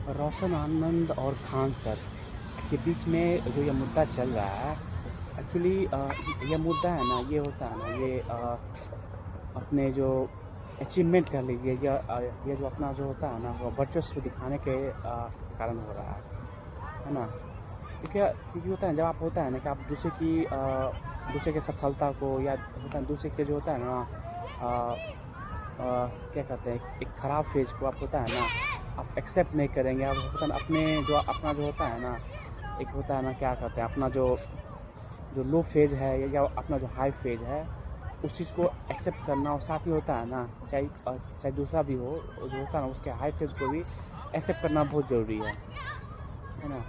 रोशन आनंद और खान सर के बीच में जो ये मुद्दा चल रहा है, एक्चुअली ये मुद्दा है ना, ये होता है ना, ये अपने जो अचीवमेंट कह लीजिए, ये जो अपना जो होता है ना, वो वर्चस्व दिखाने के कारण हो रहा है ना। क्योंकि होता है, जब आप होता है ना कि आप दूसरे की सफलता को, या होता है दूसरे के जो होता है ना, क्या कहते हैं, एक ख़राब फेज़ को आप होता है ना, आप एक्सेप्ट नहीं करेंगे। आप होता है ना, अपना जो होता है ना, एक होता है ना, क्या कहते हैं, अपना जो जो लो फेज़ है, या अपना जो हाई फेज़ है, उस चीज़ को एक्सेप्ट करना। और साथ ही होता है ना, चाहे दूसरा भी हो, जो होता है ना, उसके हाई फेज़ को भी एक्सेप्ट करना बहुत ज़रूरी है ना।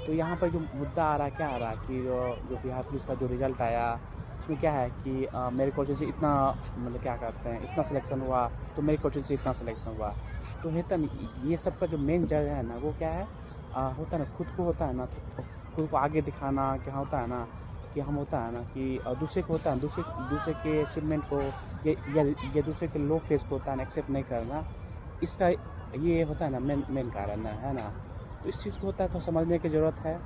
तो यहाँ पर जो मुद्दा आ रहा है, क्या आ रहा है कि जो बिहार पुलिस का जो रिज़ल्ट आया, उसमें क्या है कि मेरे कोचिंग से इतना, मतलब क्या कहते हैं, इतना सिलेक्शन हुआ, तो मेरे कोचिंग से इतना सिलेक्शन हुआ। तो होता नहीं, ये सब का जो मेन जज है ना, वो क्या है, होता है ना, खुद को होता है ना, खुद को आगे दिखाना, क्या होता है ना, कि हम होता है ना कि दूसरे को होता है, दूसरे के अचीवमेंट को, या दूसरे के लो फेस को होता है ना, एक्सेप्ट नहीं करना। इसका ये होता है ना, मेन मेन कारण है ना। तो इस चीज़ को होता है तो समझने की ज़रूरत है।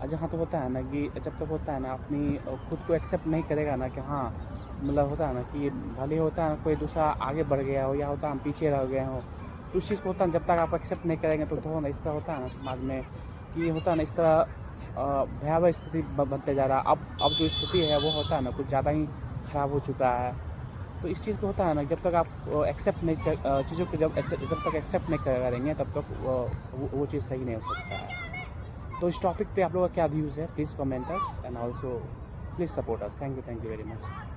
जहाँ तक होता है ना कि जब तक होता है ना, अपनी खुद को एक्सेप्ट नहीं करेगा ना कि हाँ, मतलब होता है ना कि भले होता है ना, कोई दूसरा आगे बढ़ गया हो, या होता है हम पीछे रह गए हों, तो उस चीज़ को होता है, जब तक आप एक्सेप्ट नहीं करेंगे, तो ना इस तरह होता है ना समाज में, कि होता है ना, इस तरह भयावह स्थिति बनते जा रहा है। अब जो स्थिति है, वो होता है ना, कुछ ज़्यादा ही ख़राब हो चुका है। तो इस चीज़ को होता है ना, जब तक आप एक्सेप्ट नहीं कर, चीज़ों को जब तक एक्सेप्ट नहीं करेंगे, तब तक वो चीज़ सही नहीं हो सकता है। तो इस टॉपिक पे आप लोगों का क्या व्यूज़ है, please comment us, and also please support us. Thank you very much.